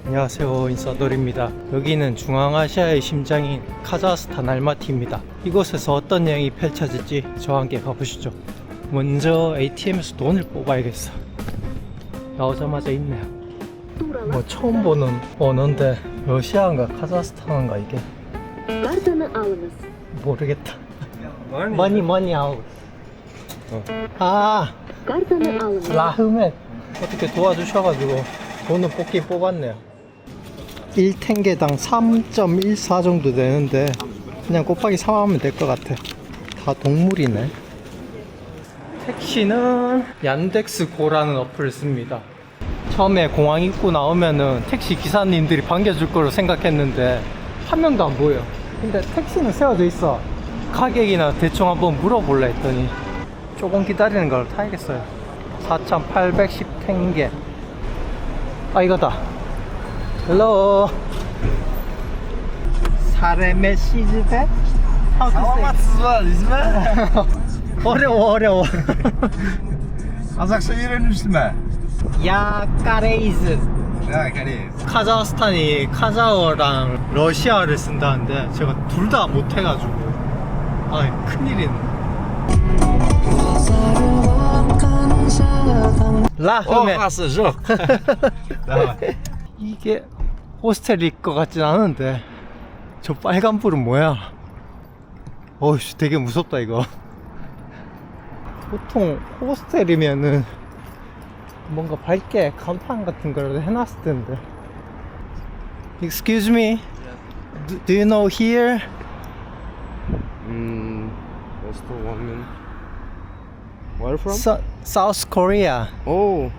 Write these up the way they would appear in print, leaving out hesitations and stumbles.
안녕하세요, 인사돌입니다. 여기는 중앙아시아의 심장인 카자흐스탄 알마티입니다. 이곳에서 어떤 여행이 펼쳐질지 저와 함께 가보시죠. 먼저 ATM에서 돈을 뽑아야겠어. 나오자마자 있네요. 뭐 처음 보는 언어인데 러시아인가 카자흐스탄인가 이게 모르겠다. 머니 아웃. 아, 라흐멧 어떻게 도와주셔가지고 돈을 뽑긴 뽑았네요. 1탱게당 3.14 정도 되는데 그냥 곱하기 3 하면 될 것 같아. 다 동물이네. 택시는 얀덱스 고라는 어플을 씁니다. 처음에 공항 입구 나오면은 택시 기사님들이 반겨줄 거로 생각했는데 한 명도 안 보여. 근데 택시는 세워져 있어. 가격이나 대충 한번 물어볼라 했더니 조금 기다리는 걸 타야겠어요. 4,810탱게. 아, 이거다. 헬로. 사레메 시즈베? 어려워. Kazakça öğrenmiştim ben. 야 까레이즈. Ya Kareyiz. 카자흐스탄이 카자흐어랑 러시아를 쓴다는데 제가 둘 다 못해가지고 아, 큰일이네. 라흐메. Nasıl yok? Давай. 이게 호스텔일 것 같진 않은데 저 빨간 불은 뭐야? 어이씨, 되게 무섭다 이거. 보통 호스텔이면은 뭔가 밝게 간판 같은 걸 해놨을 텐데. Excuse me, do you know here? Just for 1 minute. Where are you from? South Korea. Oh.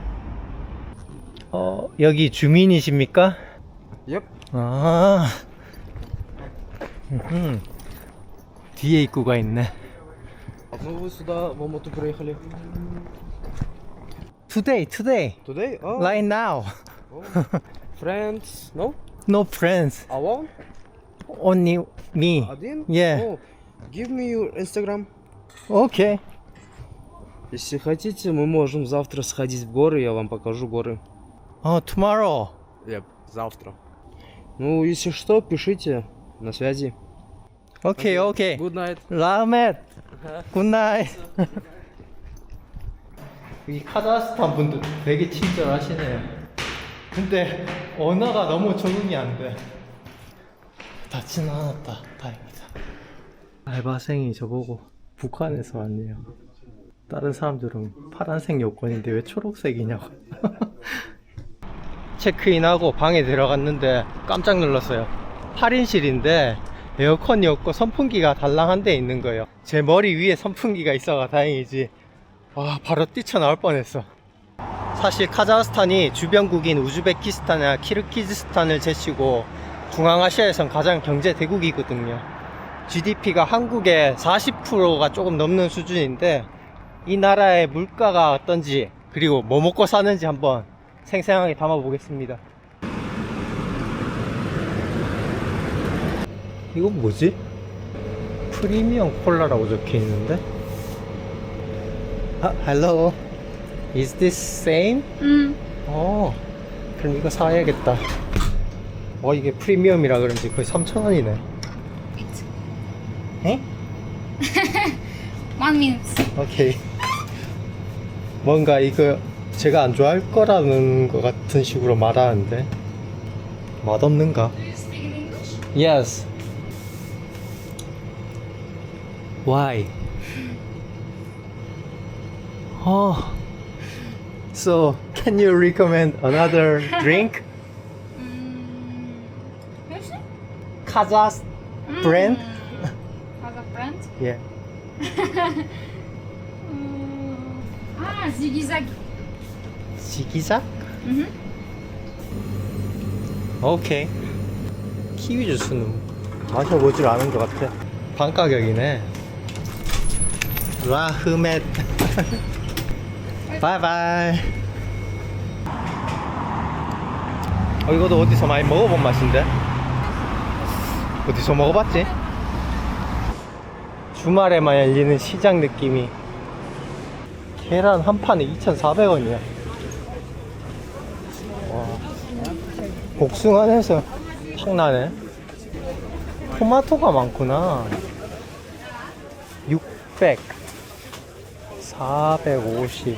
여기 주민이십니까? Yep. 아, 뒤에 입구가 있네. Ну вы сюда в Алмату приехали? Today. Today? Oh. Right now. Oh. Friends? No? No friends. Alone? Only me. Один? Yeah. Oh. Give me your Instagram. Okay. Если хотите, мы можем завтра сходить в горы, я вам покажу горы. Tomorrow. Yep. Завтра. Ну, если что, пишите. На связи. Okay. Good night. 라멘. 굿나잇. 이 카자흐스탄 분들 되게 친절하시네요. 근데 언어가 너무 적응이 안 돼. 닿지는 않았다. 다행이다. 알바생이 저보고 북한에서 왔네요. 다른 사람들은 파란색 여권인데 왜 초록색이냐고. 체크인하고 방에 들어갔는데 깜짝 놀랐어요. 8인실인데 에어컨이 없고 선풍기가 달랑 데 있는 거예요. 제 머리 위에 선풍기가 있어가 다행이지. 와, 바로 뛰쳐나올 뻔했어. 사실 카자흐스탄이 주변국인 우즈베키스탄이나 키르기즈스탄을 제치고 중앙아시아에선 가장 경제 대국이거든요. GDP가 한국의 40%가 조금 넘는 수준인데 이 나라의 물가가 어떤지 그리고 뭐 먹고 사는지 한번 생생하게 담아보겠습니다. 이건 뭐지? 프리미엄 콜라라고 적혀 있는데? 아, hello. Is this same? 그럼 이거 사야겠다. 이게 프리미엄이라 그런지 거의 3,000원이네. 에? 1 minute. 오케이. 뭔가 이거 제가 안 좋아할 거라는 것 같은 식으로 말하는데 맛없는가? Do you speak English? Yes. Why? So can you recommend another drink? Merci. Kazakh brand? Kazakh brand? Yeah. Zigzag. 지기작? 오케이. 키위 주스는 마셔보질 않은 것 같아. 반 가격이네. 라흐멧. 바이바이. 이것도 어디서 많이 먹어본 맛인데? 어디서 먹어봤지? 주말에만 열리는 시장 느낌이. 계란 한 판에 2,400원이야. 와. 복숭아 냄새 확 나네. 토마토가 많구나. 600, 450,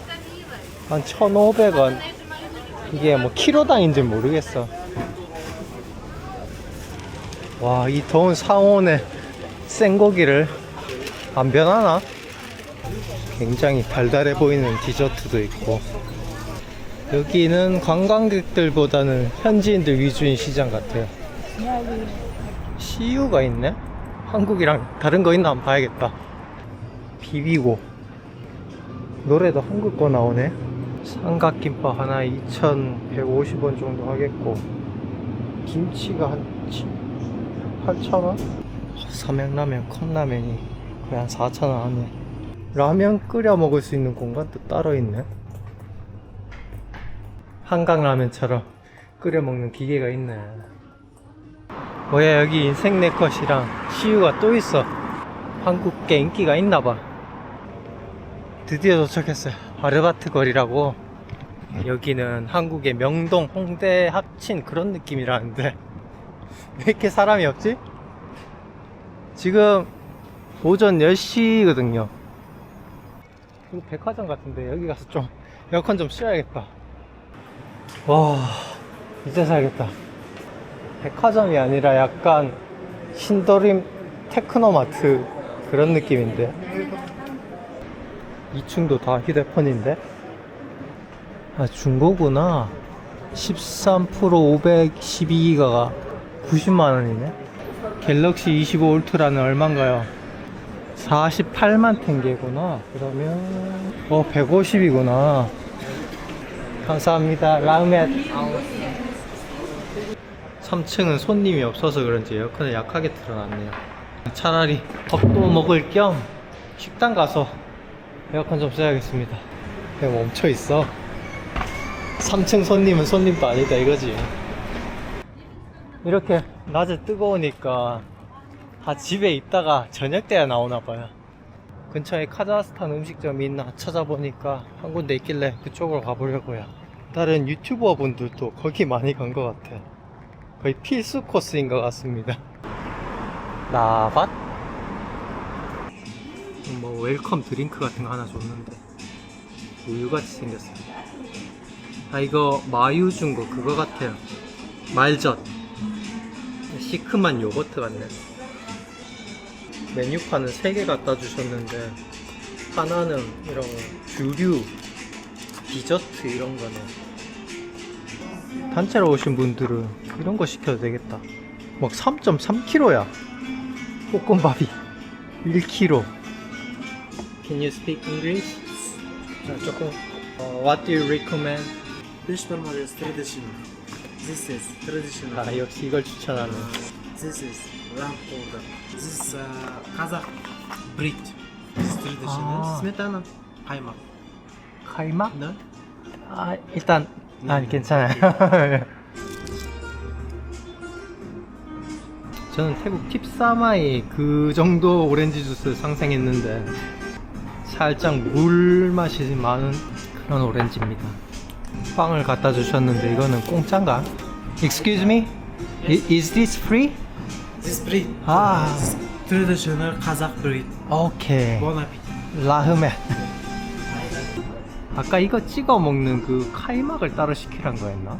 한 1,500원. 이게 뭐 키로당인지 모르겠어. 와, 이 더운 상온에 생고기를 안 변하나? 굉장히 달달해 보이는 디저트도 있고. 여기는 관광객들보다는 현지인들 위주인 시장 같아요. CU가 있네? 한국이랑 다른 거 있나 한번 봐야겠다. 비비고. 노래도 한국 거 나오네. 삼각김밥 하나 2,150원 정도 하겠고, 김치가 한 8,000원? 삼양라면, 컵라면이 거의 한 4,000원 하네. 라면 끓여 먹을 수 있는 공간도 따로 있네. 한강라면처럼 끓여 먹는 기계가 있네. 뭐야, 여기 인생 네컷이랑 CU가 또 있어. 한국계 인기가 있나봐. 드디어 도착했어요. 아르바트 거리라고. 여기는 한국의 명동, 홍대 합친 그런 느낌이라는데 왜 이렇게 사람이 없지? 지금 오전 10시거든요. 이거 백화점 같은데 여기 가서 좀 에어컨 좀 씌워야겠다. 와, 이제 살겠다. 백화점이 아니라 약간 신도림 테크노마트 그런 느낌인데, 2층도 다 휴대폰인데. 아, 중고구나. 13% 512기가가 90만원이네 갤럭시 25 울트라는 얼만가요? 48만 탱게구나. 그러면 150이구나 감사합니다. 라면. 3층은 손님이 없어서 그런지 에어컨을 약하게 틀어놨네요. 차라리 밥도 먹을 겸 식당 가서 에어컨 좀 써야겠습니다. 그냥 멈춰있어. 3층 손님은 손님도 아니다 이거지. 이렇게 낮에 뜨거우니까 다 집에 있다가 저녁 때야 나오나봐요. 근처에 카자흐스탄 음식점이 있나 찾아보니까 한 군데 있길래 그쪽으로 가보려고요. 다른 유튜버 분들도 거기 많이 간 것 같아. 거의 필수 코스인 것 같습니다. 나밭? 뭐 웰컴 드링크 같은 거 하나 줬는데 우유같이 생겼어요. 아, 이거 마유 준 거 그거 같아요. 말젓. 시큼한 요거트 같네. 메뉴판은 3개 갖다 주셨는데 하나는 이런 주류 디저트 이런 거네. 단체로 오신 분들은 이런 거 시켜도 되겠다. 막 3.3kg야 볶음밥이. 1kg. Can you speak English? 자, 조금. What do you recommend? Fish parma is traditional. This is traditional. 아, 역시 이걸 추천하는. This is lamb powder. This Kazakh bread. This is traditional. 아. Smetana, kaymak. 카이막? No? 아, 일단 괜찮아요. 저는 태국 팁사마이 그 정도 오렌지 주스 상상했는데 살짝 물 맛이 많은 그런 오렌지입니다. 빵을 갖다 주셨는데 이거는 공짜인가? Excuse me? Is this free? This bread. 아, This traditional Kazakh bread. 오케이. Bon appetit. 라흐멘. 아까 이거 찍어 먹는 그 카이막을 따로 시키란 거였나?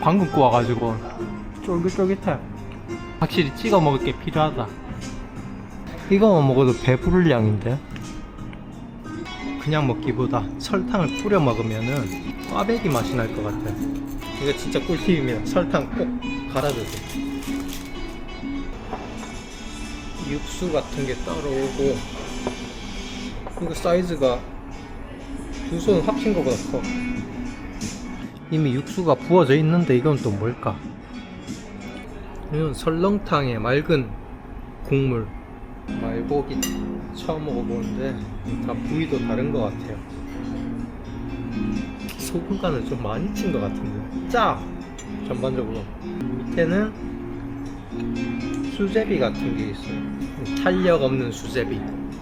방금 구워가지고 쫄깃쫄깃해. 확실히 찍어 먹을 게 필요하다. 이거만 먹어도 배부를 양인데 그냥 먹기보다 설탕을 뿌려 먹으면은 꽈배기 맛이 날 것 같아. 이거 진짜 꿀팁입니다. 설탕 꼭 갈아주세요. 육수 같은 게 따로 오고, 이거 사이즈가 두 손 합친 것보다 커. 이미 육수가 부어져 있는데 이건 또 뭘까? 이건 설렁탕에 맑은 국물. 말고기 처음 먹어보는데 다 부위도 다른 것 같아요. 소금 간을 좀 많이 친 것 같은데 짜! 전반적으로. 밑에는 수제비 같은 게 있어요. 탄력 없는 수제비.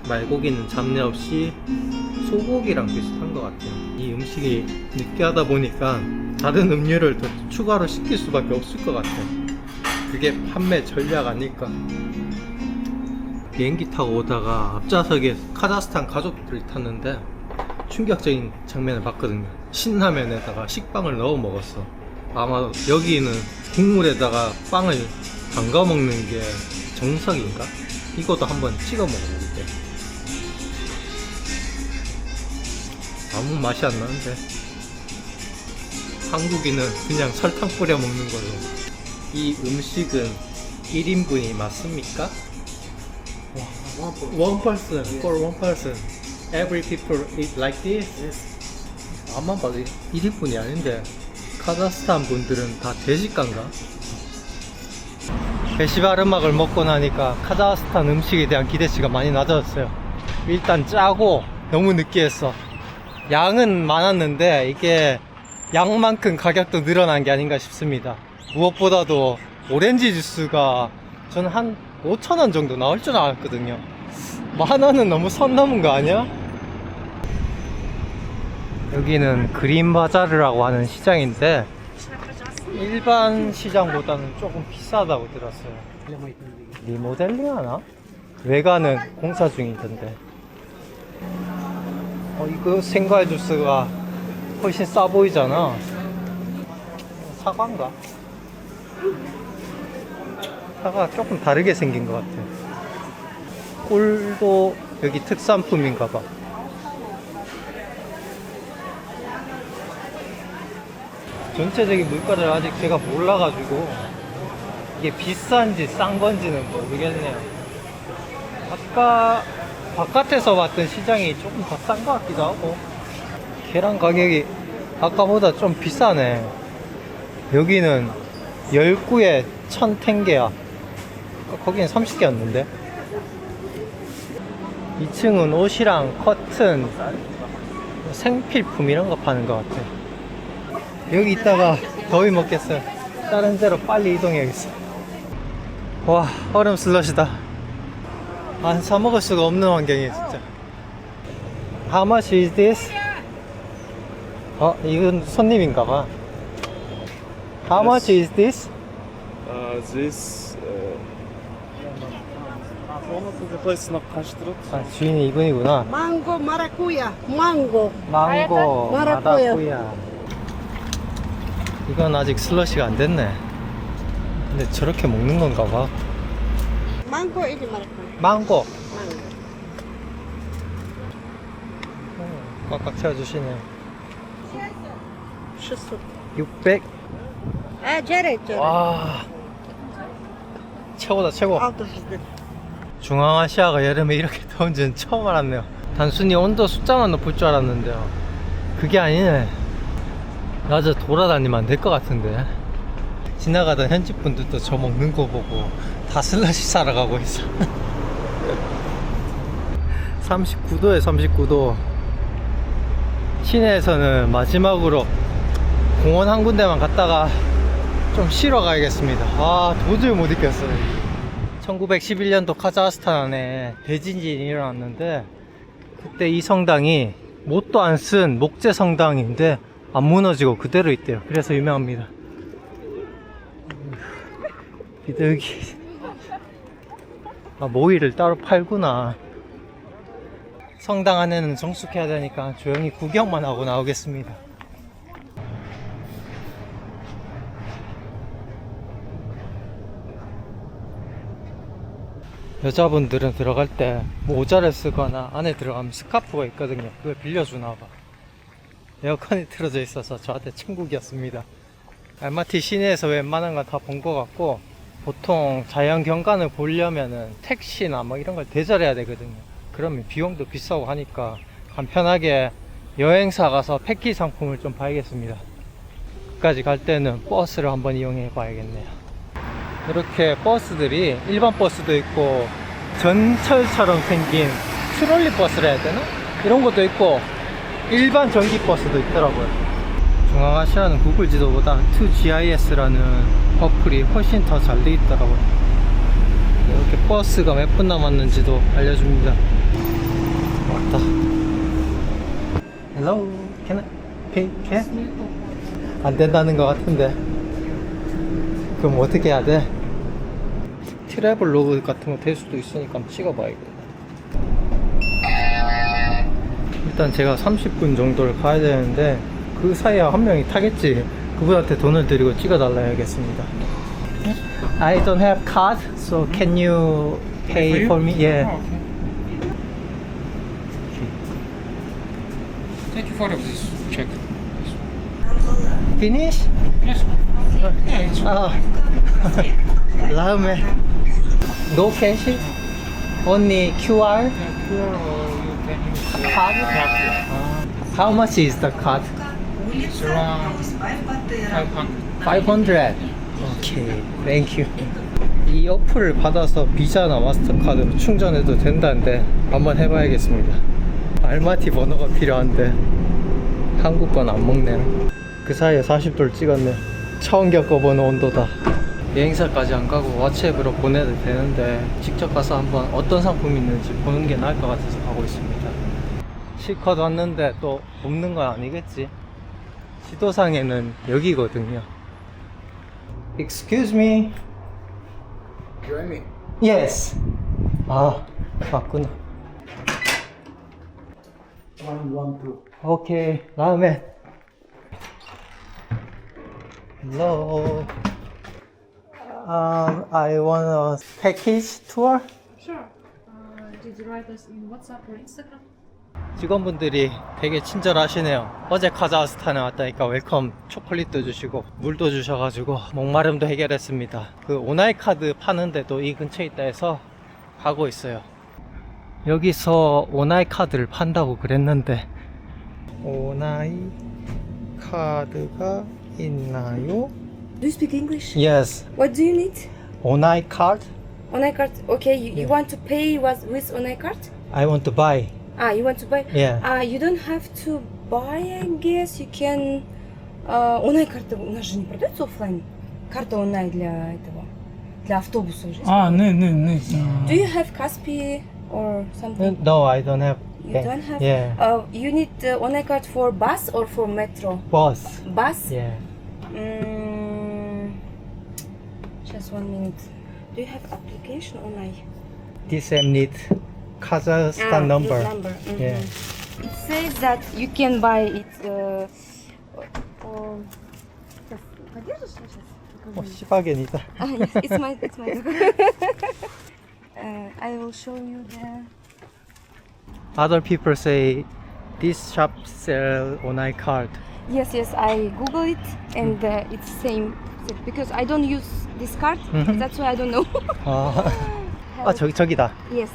말고기는 잡내 없이 소고기랑 비슷한 것 같아요. 이 음식이 느끼하다 보니까 다른 음료를 더 추가로 시킬 수밖에 없을 것 같아요. 그게 판매 전략 아닐까. 비행기 타고 오다가 앞좌석에 카자흐스탄 가족들이 탔는데 충격적인 장면을 봤거든요. 신라면에다가 식빵을 넣어 먹었어. 아마 여기는 국물에다가 빵을 담가 먹는 게 정석인가? 이것도 한번 찍어 먹어볼게. 아무 맛이 안 나는데 한국인은 그냥 설탕 뿌려 먹는 걸로. 이 음식은 1인분이 맞습니까? One person, for one person. Every people eat like this? 아마 봐도 1인분이 아닌데 카자흐스탄 분들은 다 대식가인가? 베시바르막을 먹고 나니까 카자흐스탄 음식에 대한 기대치가 많이 낮아졌어요. 일단 짜고 너무 느끼했어. 양은 많았는데 이게 양만큼 가격도 늘어난 게 아닌가 싶습니다. 무엇보다도 오렌지 주스가 저는 한 5,000원 정도 나올 줄 알았거든요. 10,000원은 너무 선 넘은 거 아니야? 여기는 그린바자르라고 하는 시장인데 일반 시장보다는 조금 비싸다고 들었어요. 리모델링 하나? 외관은 공사 중이던데. 이거 생과일 주스가 훨씬 싸 보이잖아. 사과인가? 사과가 조금 다르게 생긴 것 같아. 꿀도 여기 특산품인가 봐. 전체적인 물가를 아직 제가 몰라가지고 이게 비싼지 싼 건지는 모르겠네요. 아까 바깥에서 봤던 시장이 조금 더 싼 것 같기도 하고. 계란 가격이 아까보다 좀 비싸네. 여기는 10구에 1,000탱게야. 거기는 30개였는데. 2층은 옷이랑 커튼, 생필품 이런 거 파는 것 같아. 여기 있다가 더위 먹겠어요. 다른 데로 빨리 이동해야겠어. 와, 얼음 슬러시다. 안 사먹을 수가 없는 환경이에요 진짜. How much is this? 이건 손님인가봐. How much is this? This the place not considered. 주인이 이분이구나. Mango, maracuya, mango. 망고, 마라쿠야. 마라쿠야. 이건 아직 슬러시가 안 됐네. 근데 저렇게 먹는 건가 봐. Mango ini maracuya. 망고. Mango. 꽉꽉 채워주시네. 600. 600. Жаре, жаре. 와, 최고다 최고. 600. 중앙아시아가 여름에 이렇게 더운지는 처음 알았네요. 단순히 온도 숫자만 높을 줄 알았는데요. 그게 아니네. 낮에 돌아다니면 안 될 것 같은데. 지나가던 현지 분들도 저 먹는 거 보고 다 슬러시 사러 가고 있어. 39도에 39도. 시내에서는 마지막으로 공원 한 군데만 갔다가 좀 쉬러 가야겠습니다. 아, 도저히 못 있겠어요. 1911년도 카자흐스탄에 대지진이 일어났는데 그때 이 성당이 못도 안 쓴 목재 성당인데 안 무너지고 그대로 있대요. 그래서 유명합니다. 비둘기. 모이를 따로 팔구나. 성당 안에는 정숙해야 되니까 조용히 구경만 하고 나오겠습니다. 여자분들은 들어갈 때 모자를 쓰거나 안에 들어가면 스카프가 있거든요. 그걸 빌려주나봐. 에어컨이 틀어져 있어서 저한테 천국이었습니다. 알마티 시내에서 웬만한 건 다 본 것 같고, 보통 자연 경관을 보려면은 택시나 뭐 이런 걸 대절해야 되거든요. 그러면 비용도 비싸고 하니까 간편하게 여행사 가서 패키지 상품을 좀 봐야겠습니다. 끝까지 갈 때는 버스를 한번 이용해 봐야겠네요. 이렇게 버스들이 일반 버스도 있고 전철처럼 생긴 트롤리 버스를 해야 되나? 이런 것도 있고 일반 전기 버스도 있더라고요. 중앙아시아는 구글 지도보다 2GIS라는 어플이 훨씬 더 잘 돼 있더라고요. 이렇게 버스가 몇 분 남았는지도 알려줍니다. 왔다. Hello, can I pay cash? 안 된다는 것 같은데. 그럼 어떻게 해야 돼? 트래블 로그 같은 거 될 수도 있으니까 한번 찍어봐야겠다. 일단 제가 30분 정도를 가야 되는데 그 사이에 한 명이 타겠지. 그분한테 돈을 드리고 찍어달라 해야겠습니다. I don't have card, so can you pay for me? Yeah. Take a photo of this check. Finish? Yes. Yeah, it's 아, 다음에 no cash? Only QR? pure or you can use Card? How much is the card? it's around 500. 500. 오케이, thank you. 이 어플을 받아서 비자나 마스터카드로 충전해도 된다는데 한번 해봐야겠습니다. 알마티 번호가 필요한데 한국 건 안 먹네. 그 사이에 40도를 찍었네. 처음 겪어보는 온도다. 여행사까지 안 가고 왓츠앱으로 보내도 되는데 직접 가서 한번 어떤 상품이 있는지 보는 게 나을 것 같아서 가고 있습니다. 실컷 왔는데 또 없는 건 아니겠지. 지도상에는 여기거든요. Excuse me. Yes. 아, 맞구나. 오케이, 다음에. Hello. I want a package tour. Sure. Did you write us in WhatsApp or Instagram? 직원분들이 되게 친절하시네요. 어제 카자흐스탄에 왔다니까 웰컴 초콜릿도 주시고 물도 주셔가지고 목마름도 해결했습니다. 그 오나이 카드 파는데도 이 근처에 있다 해서 가고 있어요. 여기서 오나이 카드를 판다고 그랬는데 오나이 카드가 있나요? Do you speak English? Yes. What do you need? 오나이 카드? Onai card. Okay, you want to pay with Onai card? I want to buy. You want to buy? Yeah. You don't have to buy, I guess. You can... Onai карта у нас же не продается оффлайн. Карта Onai для этого, для автобуса уже. No. Do you have Kaspi or something? No, I don't have. You don't have? Yeah. You need Onai card for bus or for metro? Bus. Bus? Yeah. Just 1 minute. Do you have application Onai? This app need Kazakhstan number. Mhm. Yeah. It says that you can buy it. Подержишь сейчас? 시바겐이다. Yes, it's my dog. I will show you the. Other people say this shop sell Onai card. Yes, I Google it and it's same because I don't use this card. Mhm. That's why I don't know. 아 저기다. Yes.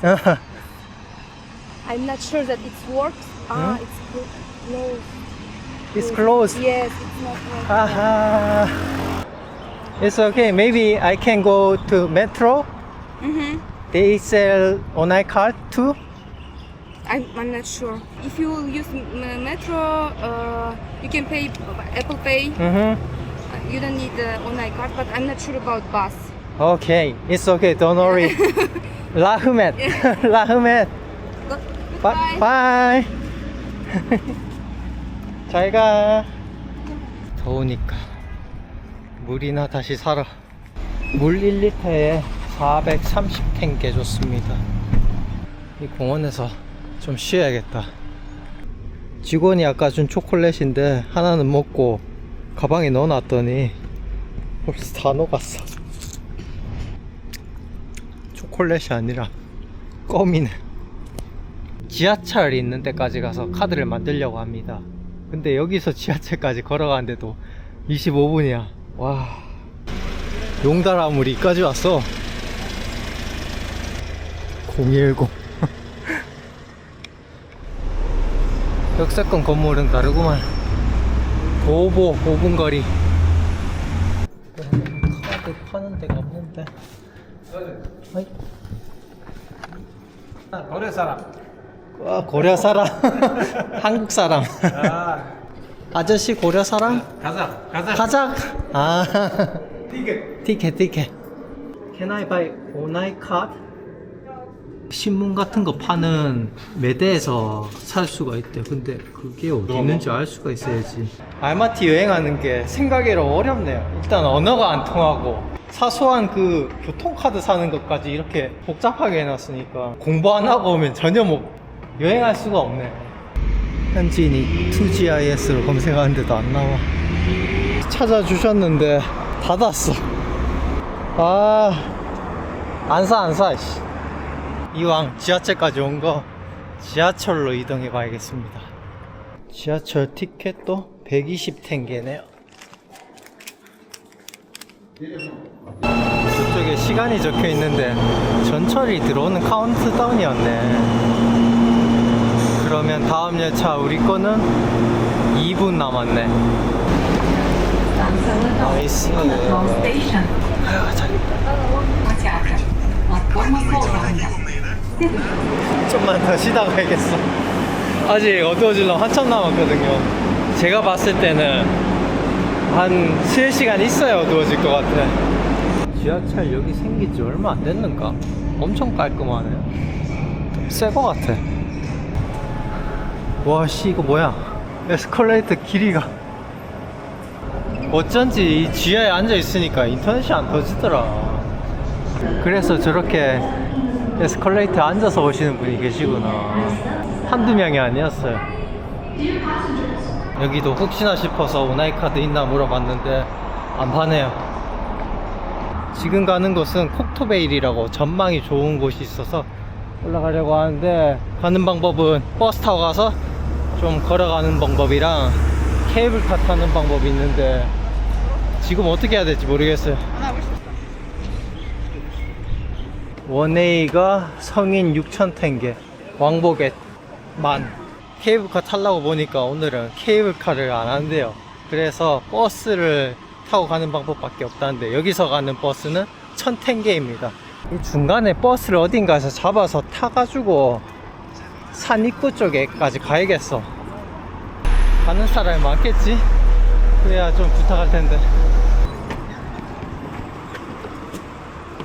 I'm not sure that it works. It's closed. It's closed. Yes, it's not working. Haha. It's okay. Maybe I can go to metro. They sell Onai card too. I'm not sure. If you will use metro, you can pay Apple Pay. You don't need the Onai card, but I'm not sure about bus. Okay, it's okay. Don't worry. 라흐멧. 라흐멧. Goodbye. 바이. 잘 가. 더우니까 물이나 다시 사러. 물 1리터에 430텐게 줬습니다. 이 공원에서 좀 쉬어야겠다. 직원이 아까 준 초콜릿인데 하나는 먹고 가방에 넣어놨더니 벌써 다 녹았어. 초콜릿이 아니라 껌이네. 지하철 있는 데까지 가서 카드를 만들려고 합니다. 근데 여기서 지하철까지 걸어가는데도 25분이야. 와, 용달아물이 이까지 왔어. 010. 역세권 건물은 다르구만. 도보 5분 거리. 카드 파는 데가 없는데. 어이? 고려 사람. 와, 고려 사람. 한국 사람. 아저씨 고려 사람? 가자. 가자. 아. 티켓. Can I buy Onai card? 신문 같은 거 파는 매대에서 살 수가 있대. 근데 그게 어디 있는지 알 수가 있어야지. 알마티 여행하는 게 생각외로 어렵네요. 일단 언어가 안 통하고 사소한 그 교통카드 사는 것까지 이렇게 복잡하게 해놨으니까 공부 안 하고 오면 전혀 뭐 여행할 수가 없네. 현지인이 2GIS로 검색하는데도 안 나와. 찾아주셨는데 닫았어. 안 사. 씨. 이왕 지하철까지 온 거 지하철로 이동해 봐야겠습니다. 지하철 티켓도 120탱게네요. 저쪽에 시간이 적혀 있는데 전철이 들어오는 카운트다운이었네. 그러면 다음 열차 우리 거는 2분 남았네. 나이스. 아유, 잘했다. 좀만 더 쉬다 가야겠어. 아직 어두워지려면 한참 남았거든요. 제가 봤을 때는 한 3시간 있어야 어두워질 것 같아. 지하철 여기 생긴 지 얼마 안 됐는가? 엄청 깔끔하네요. 새 것 같아. 와씨, 이거 뭐야? 에스컬레이터 길이가 어쩐지 이 지하에 앉아 있으니까 인터넷이 안 터지더라. 그래서 저렇게 에스컬레이터에 앉아서 오시는 분이 계시구나. 한두 명이 아니었어요. 여기도 혹시나 싶어서 오나이 카드 있나 물어봤는데 안 파네요. 지금 가는 곳은 콕토베일이라고 전망이 좋은 곳이 있어서 올라가려고 하는데, 가는 방법은 버스 타고 가서 좀 걸어가는 방법이랑 케이블카 타는 방법이 있는데 지금 어떻게 해야 될지 모르겠어요. 원웨이가 성인 6,000탱게, 왕복에 10,000. 케이블카 타려고 보니까 오늘은 케이블카를 안 한대요. 그래서 버스를 타고 가는 방법밖에 없다는데, 여기서 가는 버스는 1,000탱게입니다. 이 중간에 버스를 어딘가에서 잡아서 타가지고 산 입구 쪽에까지 가야겠어. 가는 사람이 많겠지? 그래야 좀 부탁할 텐데.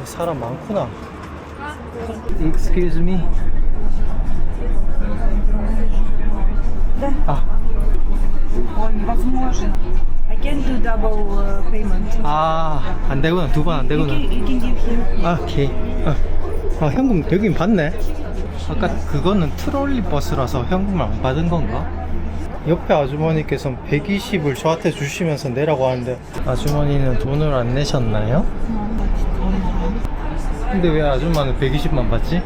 사람 많구나. Excuse me. I can do double payment. 안 되구나. 2번 안 되구나. You can give him. 오케이. 현금 여긴 받네. 아까 그거는 트롤리 버스라서 현금을 안 받은 건가? 옆에 아주머니께서 120을 저한테 주시면서 내라고 하는데, 아주머니는 돈을 안 내셨나요? 근데 왜 아줌마는 120만 받지?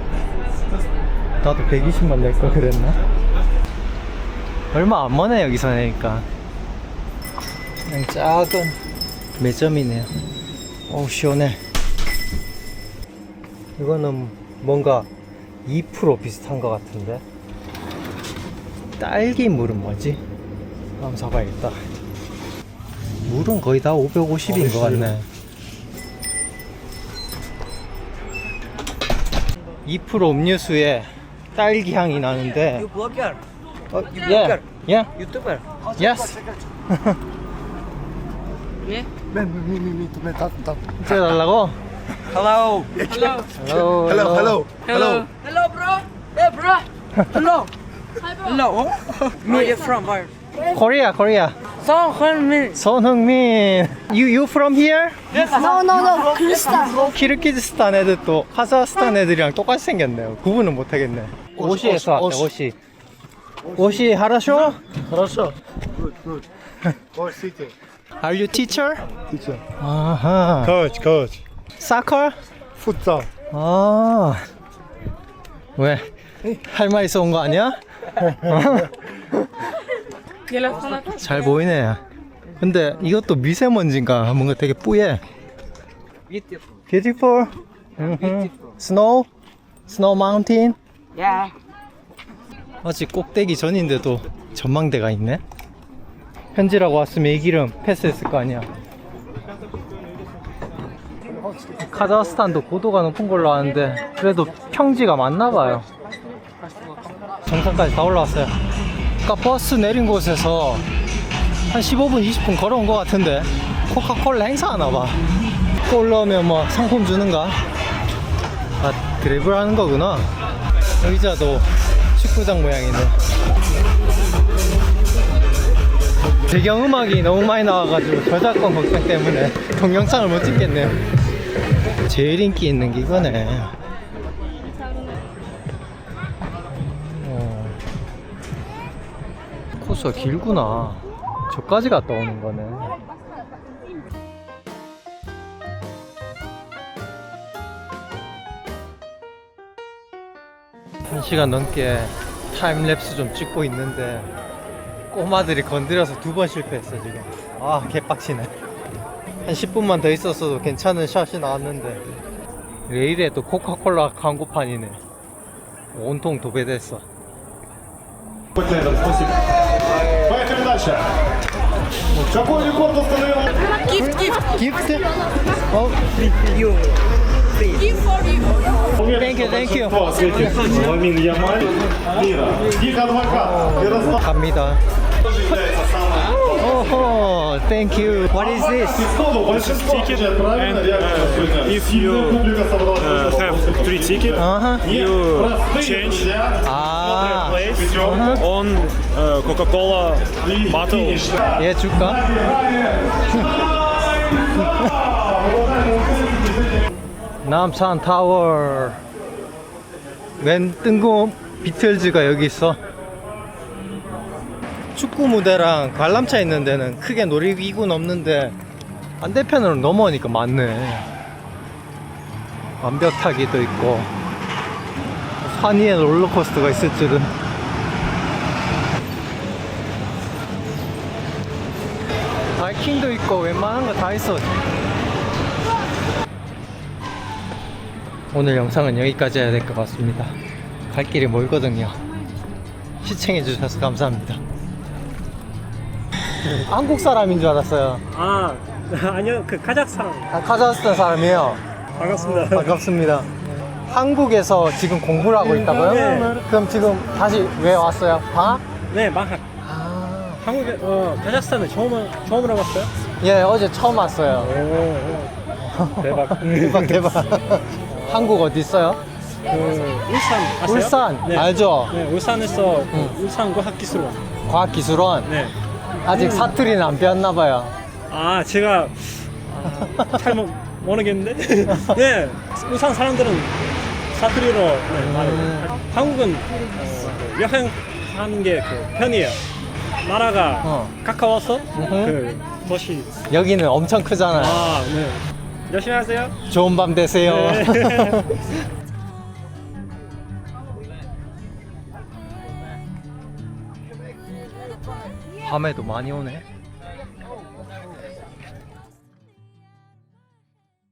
나도 120만 낼 걸 그랬나? 얼마 안 머네 여기서 내니까. 그냥 작은 매점이네요. 어우 시원해. 이거는 뭔가 2% 비슷한 것 같은데. 딸기 물은 뭐지? 한번 사봐야겠다. 물은 거의 다 550인 것 같네. 2% 음료수에 딸기 향이 나는데. Yeah. Yeah. YouTuber. Yes. 찍어달라고? Hello. Hello. Hello, bro. Hey, bro. Hello. Hello. Where you from? Where? Korea. Songhunmin. 손흥민. You from here? No. 크리스탈. 키르기즈스탄 애들도 카자흐스탄 애들이랑 똑같이 생겼네요. 구분은 못하겠네. 오시에서 왔대. 오시 하라쇼? Хорошо. Good. Or sitting. Are you teacher? Teacher. 아하. Coach. Soccer? Futsal. 왜? 할 말 있어 온 거 아니야? 잘 보이네. 근데 이것도 미세먼지인가? 뭔가 되게 뿌예. Beautiful. Snow mountain. Yeah. 아직 꼭대기 전인데도 전망대가 있네. 현지라고 왔으면 이 길은 패스했을 거 아니야. 카자흐스탄도 고도가 높은 걸로 아는데 그래도 평지가 많나봐요. 정상까지 다 올라왔어요. 아까 버스 내린 곳에서 한 15분 20분 걸어온 것 같은데 코카콜라 행사하나봐. 올라오면 뭐 상품 주는가? 드리블 하는 거구나. 의자도 축구장 모양이네. 배경음악이 너무 많이 나와가지고 저작권 걱정 때문에 동영상을 못 찍겠네요. 제일 인기 있는 게 이거네. 코스가 길구나. 저까지 갔다 오는 거네. 한 시간 넘게 타임랩스 좀 찍고 있는데 꼬마들이 건드려서 2번 실패했어 지금. 아 개빡치네. 한 10분만 더 있었어도 괜찮은 샷이 나왔는데 레일에 또 코카콜라 광고판이네. 온통 도배됐어. Поехали дальше. Какой рекорд установил? 기프트? 어? 땡큐. Ламин Ямаль мира. Их адвокат. Ярослав. 갑니다. Является самым 오호, 땡큐. What is this? исходу большинство отвечает правильно. If you Публика собралась. have 3 tickets, 아하. you change 아, place on Coca-Cola bottle. 얘 줄까? 남산 타워. 웬 뜬금 비틀즈가 여기 있어. 축구 무대랑 관람차 있는 데는 크게 놀이기구는 없는데 반대편으로 넘어오니까 많네. 완벽 타기도 있고 산 위에 롤러코스터가 있을 줄은. 바이킹도 있고 웬만한 거 다 있어. 오늘 영상은 여기까지 해야 될 것 같습니다. 갈 길이 멀거든요. 시청해 주셔서 감사합니다. 한국 사람인 줄 알았어요. 아, 아니요, 그 카자흐스탄. 아, 카자흐스탄 사람이에요. 반갑습니다. 반갑습니다. 한국에서 지금 공부를 하고 있다고요? 네. 그럼 지금 다시 왜 왔어요? 방학? 네, 방학. 아, 한국에, 카자흐스탄에 처음으로 왔어요? 예, 어제 처음 왔어요. 오, 대박. 대박. 한국 어디 있어요? 울산 아세요? 울산 네. 알죠? 네, 울산에서 울산 과학기술원. 과학기술원. 네. 아직 사투리는 안 배웠나 봐요. 아, 제가 잘 모르겠는데. 네, 울산 사람들은 사투리로 네, 말해요. 한국은 그 여행하는 게 그 편이에요. 나라가 가까워서 그 도시. 여기는 엄청 크잖아요. 아, 네. 열심히 하세요. 좋은 밤 되세요. 네. 밤에도 많이 오네.